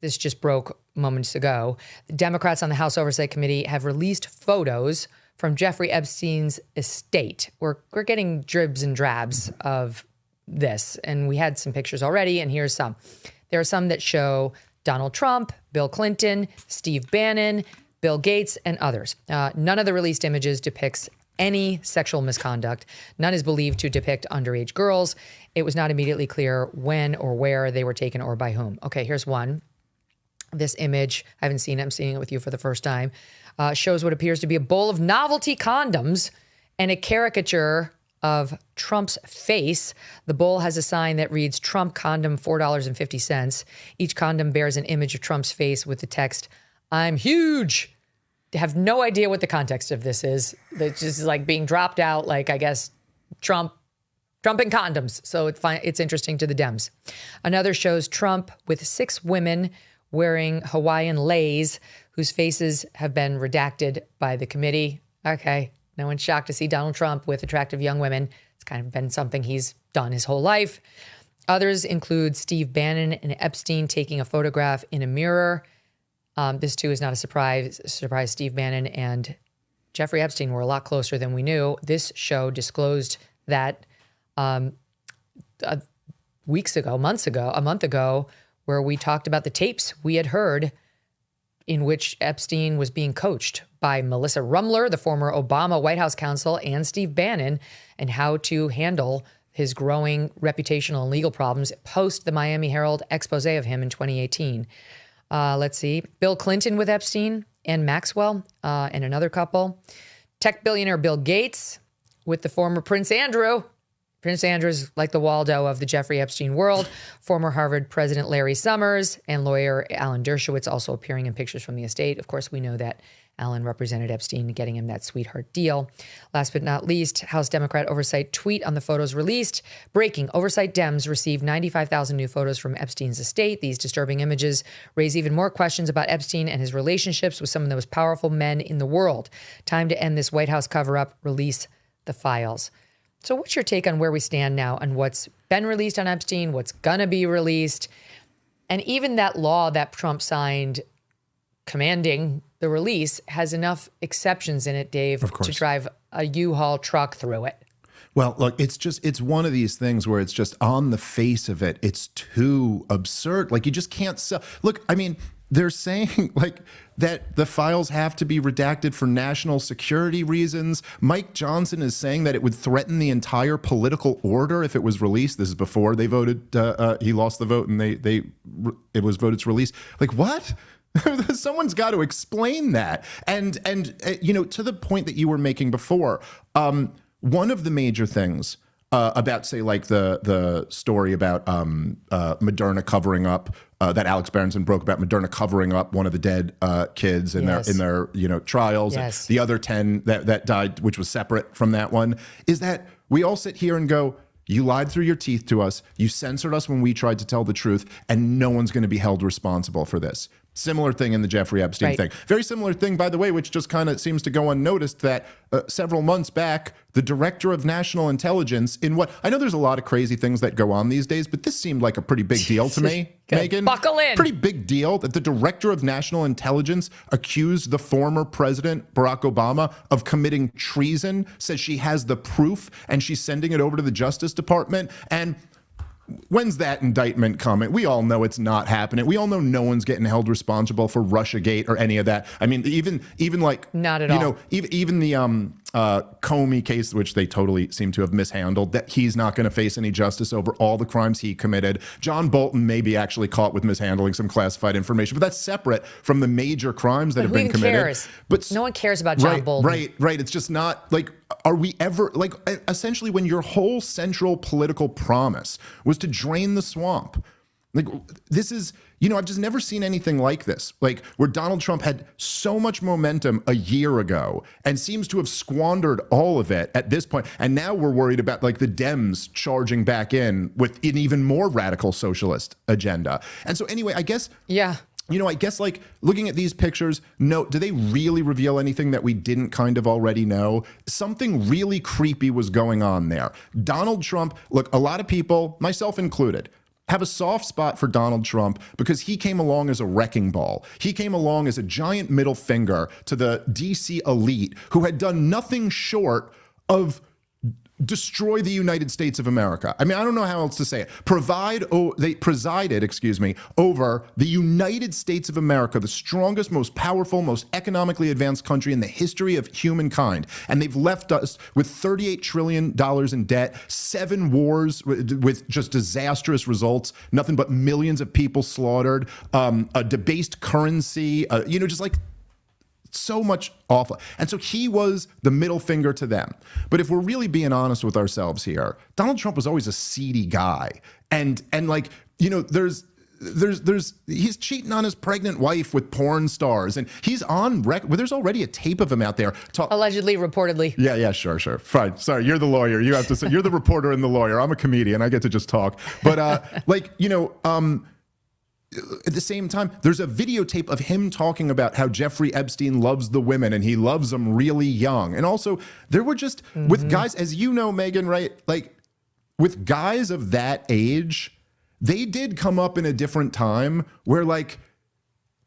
this just broke moments ago. The Democrats on the House Oversight Committee have released photos from Jeffrey Epstein's estate. We're getting dribs and drabs of this, and we had some pictures already, and here's some. There are some that show Donald Trump, Bill Clinton, Steve Bannon, Bill Gates, and others. None of the released images depicts any sexual misconduct. None is believed to depict underage girls. It was not immediately clear when or where they were taken or by whom. Okay, here's one. This image, I haven't seen it, I'm seeing it with you for the first time, shows what appears to be a bowl of novelty condoms and a caricature of Trump's face. The bowl has a sign that reads Trump condom $4.50. Each condom bears an image of Trump's face with the text, "I'm huge." I have no idea what the context of this is. It's just like being dropped out, like, I guess, Trump and condoms. So it's interesting to the Dems. Another shows Trump with 6 women wearing Hawaiian leis whose faces have been redacted by the committee. Okay, no one's shocked to see Donald Trump with attractive young women. It's kind of been something he's done his whole life. Others include Steve Bannon and Epstein taking a photograph in a mirror. This, too, is not a surprise. Steve Bannon and Jeffrey Epstein were a lot closer than we knew. This show disclosed that months ago, where we talked about the tapes we had heard in which Epstein was being coached by Melissa Rumler, the former Obama White House counsel, and Steve Bannon, and how to handle his growing reputational and legal problems post the Miami Herald expose of him in 2018. Let's see. Bill Clinton with Epstein and Maxwell and another couple. Tech billionaire Bill Gates with the former Prince Andrew. Prince Andrew's like the Waldo of the Jeffrey Epstein world. Former Harvard President Larry Summers and lawyer Alan Dershowitz also appearing in pictures from the estate. Of course, we know that Alan represented Epstein, getting him that sweetheart deal. Last but not least, House Democrat Oversight tweet on the photos released. Breaking, Oversight Dems received 95,000 new photos from Epstein's estate. These disturbing images raise even more questions about Epstein and his relationships with some of the most powerful men in the world. Time to end this White House cover-up. Release the files. So what's your take on where we stand now on what's been released on Epstein, what's going to be released, and even that law that Trump signed commanding the release has enough exceptions in it, Dave, to drive a U-Haul truck through it? Well, look, it's one of these things where it's just on the face of it, it's too absurd. Like, you just can't sell. Look, I mean, they're saying like that the files have to be redacted for national security reasons. Mike Johnson is saying that it would threaten the entire political order if it was released. This is before they voted. He lost the vote and it was voted to release. Like, what? Someone's got to explain that. And you know, to the point that you were making before, one of the major things about, say, like the story about Moderna covering up that Alex Berenson broke about Moderna covering up one of the dead kids in their trials. Yes. The other 10 that died, which was separate from that one, is that we all sit here and go, you lied through your teeth to us. You censored us when we tried to tell the truth, and no one's going to be held responsible for this. Similar thing in the Jeffrey Epstein thing. Very similar thing, by the way, which just kind of seems to go unnoticed, that several months back, the director of national intelligence in what, I know there's a lot of crazy things that go on these days, but this seemed like a pretty big deal to me, Megyn. Buckle in. Pretty big deal that the director of national intelligence accused the former president, Barack Obama, of committing treason, says she has the proof, and she's sending it over to the Justice Department. And when's that indictment coming? We all know it's not happening. We all know no one's getting held responsible for Russiagate or any of that. I mean, even like, not at all. Know, even the Comey case, which they totally seem to have mishandled, that he's not going to face any justice over all the crimes he committed. John Bolton may be actually caught with mishandling some classified information, but that's separate from the major crimes that have been committed. Cares? But no one cares about John Bolton. Right. It's just not like, are we ever, like, essentially when your whole central political promise was to drain the swamp. Like, this is, I've just never seen anything like this, like where Donald Trump had so much momentum a year ago and seems to have squandered all of it at this point. And now we're worried about like the Dems charging back in with an even more radical socialist agenda. And so anyway, I guess, I guess like looking at these pictures, do they really reveal anything that we didn't kind of already know? Something really creepy was going on there. Donald Trump, look, a lot of people, myself included, have a soft spot for Donald Trump because he came along as a wrecking ball. He came along as a giant middle finger to the DC elite who had done nothing short of destroy the United States of America. I mean, I don't know how else to say it. They presided, over the United States of America, the strongest, most powerful, most economically advanced country in the history of humankind. And they've left us with $38 trillion in debt, 7 wars with just disastrous results, nothing but millions of people slaughtered, a debased currency, just like so much awful. And so he was the middle finger to them. But if we're really being honest with ourselves here, Donald Trump was always a seedy guy. And like, there's he's cheating on his pregnant wife with porn stars, and he's on record. Well, there's already a tape of him out there. Allegedly, reportedly. Yeah, sure. Fine. Sorry, you're the lawyer. You have to say, you're the reporter and the lawyer. I'm a comedian. I get to just talk. But at the same time, there's a videotape of him talking about how Jeffrey Epstein loves the women and he loves them really young. And also, there were just, with guys, as you know, Megyn, right? Like, with guys of that age, they did come up in a different time where, like,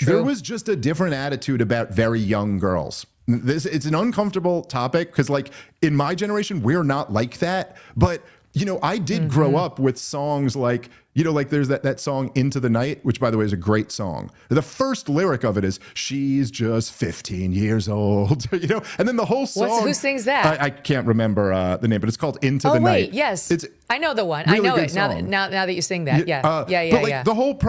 there was just a different attitude about very young girls. It's an uncomfortable topic because, like, in my generation, we're not like that. But, I did grow up with songs like, like there's that song Into the Night, which, by the way, is a great song. The first lyric of it is, she's just 15 years old, and then the whole song. Who sings that? I can't remember the name, but it's called Into the Night. Oh, wait, yes. I know the one. Really I know it now that you sing that. Yeah. But like the whole,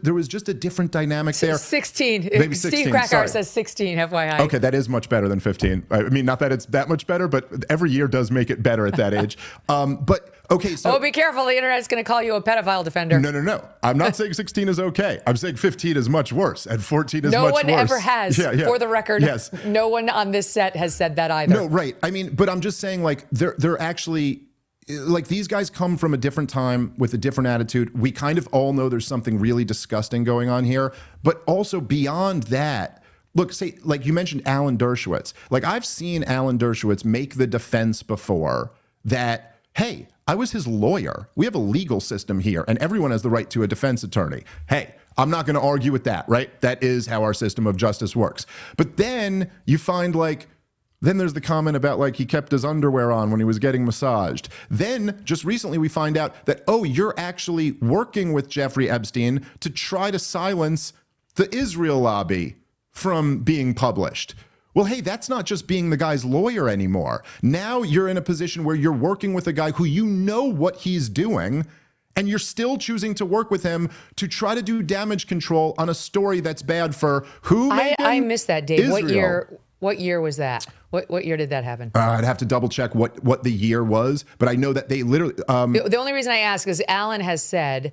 there was just a different dynamic there. 16. Maybe Steve 16, Krakauer sorry. says 16, FYI. Okay, that is much better than 15. I mean, not that it's that much better, but every year does make it better at that age. But okay, so. Oh, be careful. The internet's going to call you a pedophile defender. No. I'm not saying 16 is okay. I'm saying 15 is much worse, and 14 is much worse. No one ever has. For the record, yes. No one on this set has said that either. No, right. I mean, but I'm just saying, like, they're actually, like, these guys come from a different time with a different attitude. We kind of all know there's something really disgusting going on here. But also beyond that, look, say, like you mentioned Alan Dershowitz. Like, I've seen Alan Dershowitz make the defense before that, hey, I was his lawyer. We have a legal system here, and everyone has the right to a defense attorney. Hey, I'm not going to argue with that, right? That is how our system of justice works. But then you find, like, then there's the comment about, like, he kept his underwear on when he was getting massaged. Then just recently we find out that, oh, you're actually working with Jeffrey Epstein to try to silence the Israel lobby from being published. Well, hey, that's not just being the guy's lawyer anymore. Now you're in a position where you're working with a guy who you know what he's doing, and you're still choosing to work with him to try to do damage control on a story that's bad for who? I missed that, Dave. Israel. What year was that? What year did that happen? I'd have to double check what the year was, but I know that they literally. The only reason I ask is Alan has said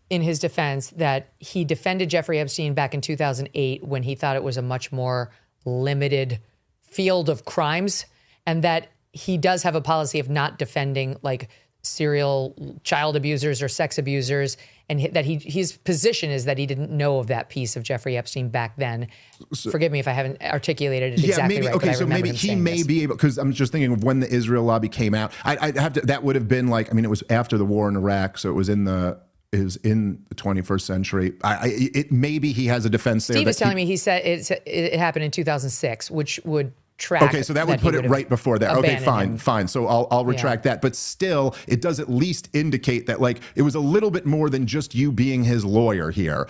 in his defense that he defended Jeffrey Epstein back in 2008 when he thought it was a much more limited field of crimes, and that he does have a policy of not defending, like, serial child abusers or sex abusers, and that his position is that he didn't know of that piece of Jeffrey Epstein back then. Forgive me if I haven't articulated it exactly right. Okay, so maybe he may be able, because I'm just thinking of when the Israel lobby came out. I'd have to. That would have been like, I mean, it was after the war in Iraq, so it was in the 21st century. Maybe he has a defense there. Steve is telling me he said it happened in 2006, which would track. Okay, so that would put it right before that. Okay, fine. So I'll retract that. But still, it does at least indicate that, like, it was a little bit more than just you being his lawyer here.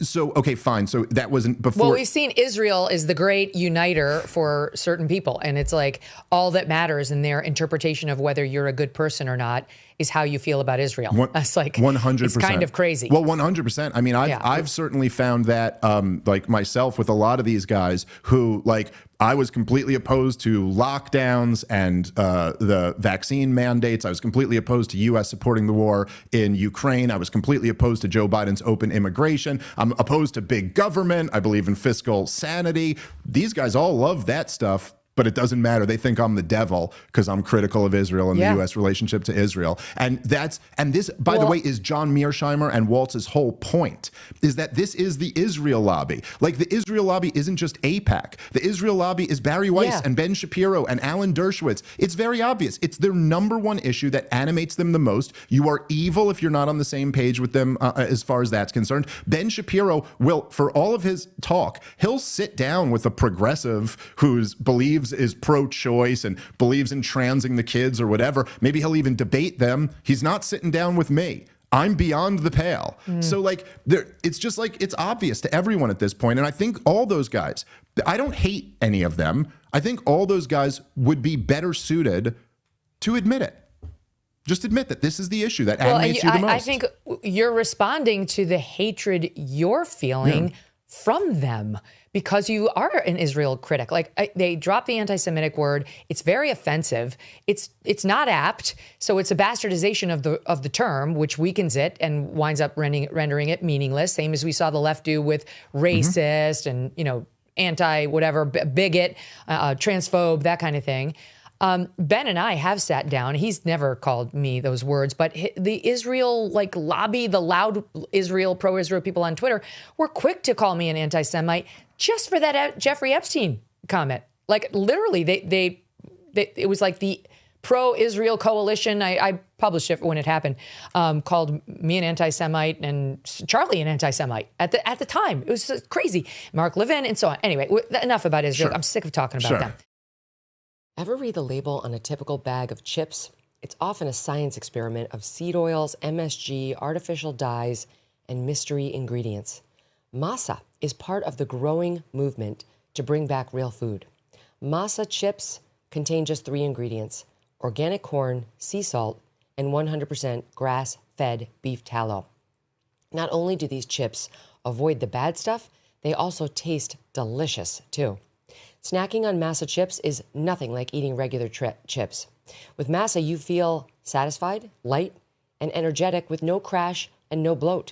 So, okay, fine. So that wasn't before. Well, we've seen Israel is the great uniter for certain people. And it's like all that matters in their interpretation of whether you're a good person or not is how you feel about Israel. That's like 100%. It's kind of crazy. Well, 100%. I mean, I've certainly found that, like myself, with a lot of these guys who, like, I was completely opposed to lockdowns and the vaccine mandates. I was completely opposed to U.S. supporting the war in Ukraine. I was completely opposed to Joe Biden's open immigration. I'm opposed to big government. I believe in fiscal sanity. These guys all love that stuff. but it doesn't matter. They think I'm the devil because I'm critical of Israel and the U.S. relationship to Israel. And this, by the way, is John Mearsheimer and Waltz's whole point, is that this is the Israel lobby. Like, the Israel lobby isn't just AIPAC. The Israel lobby is Barry Weiss and Ben Shapiro and Alan Dershowitz. It's very obvious. It's their number one issue that animates them the most. You are evil if you're not on the same page with them as far as that's concerned. Ben Shapiro will, for all of his talk, he'll sit down with a progressive who believes is pro-choice and believes in transing the kids or whatever. Maybe he'll even debate them. He's not sitting down with me. I'm beyond the pale. So like, it's just like, it's obvious to everyone at this point. And I think all those guys, I don't hate any of them. I think all those guys would be better suited to admit it. Just admit that this is the issue that animates you the most. I think you're responding to the hatred you're feeling from them because you are an Israel critic. Like, they drop the anti-Semitic word. It's very offensive. It's not apt. So it's a bastardization of the term, which weakens it and winds up rendering it meaningless. Same as we saw the left do with racist and, anti-whatever, bigot, transphobe, that kind of thing. Ben and I have sat down. He's never called me those words, but the Israel lobby, the loud Israel, pro-Israel people on Twitter were quick to call me an anti-Semite just for that Jeffrey Epstein comment. Like, literally, they it was like the pro-Israel coalition. I published it when it happened. Called me an anti-Semite and Charlie an anti-Semite at the time. It was crazy. Mark Levin and so on. Anyway, enough about Israel. I'm sick of talking about them. Ever read the label on a typical bag of chips? It's often a science experiment of seed oils, MSG, artificial dyes, and mystery ingredients. Masa is part of the growing movement to bring back real food. Masa chips contain just 3 ingredients: organic corn, sea salt, and 100% grass-fed beef tallow. Not only do these chips avoid the bad stuff, they also taste delicious too. Snacking on Masa chips is nothing like eating regular chips. With Masa, you feel satisfied, light, and energetic with no crash and no bloat.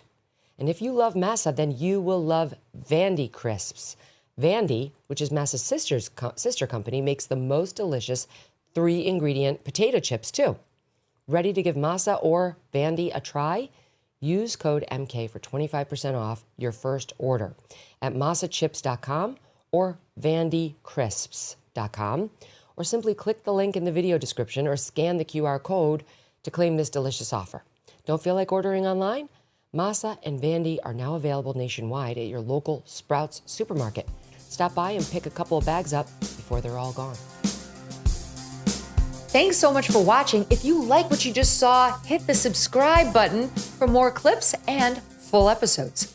And if you love Masa, then you will love Vandy Crisps. Vandy, which is Masa's sister company, makes the most delicious 3-ingredient potato chips too. Ready to give Masa or Vandy a try? Use code MK for 25% off your first order at masachips.com or vandycrisps.com, or simply click the link in the video description or scan the QR code to claim this delicious offer. Don't feel like ordering online? Masa and Vandy are now available nationwide at your local Sprouts supermarket. Stop by and pick a couple of bags up before they're all gone. Thanks so much for watching. If you like what you just saw, hit the subscribe button for more clips and full episodes.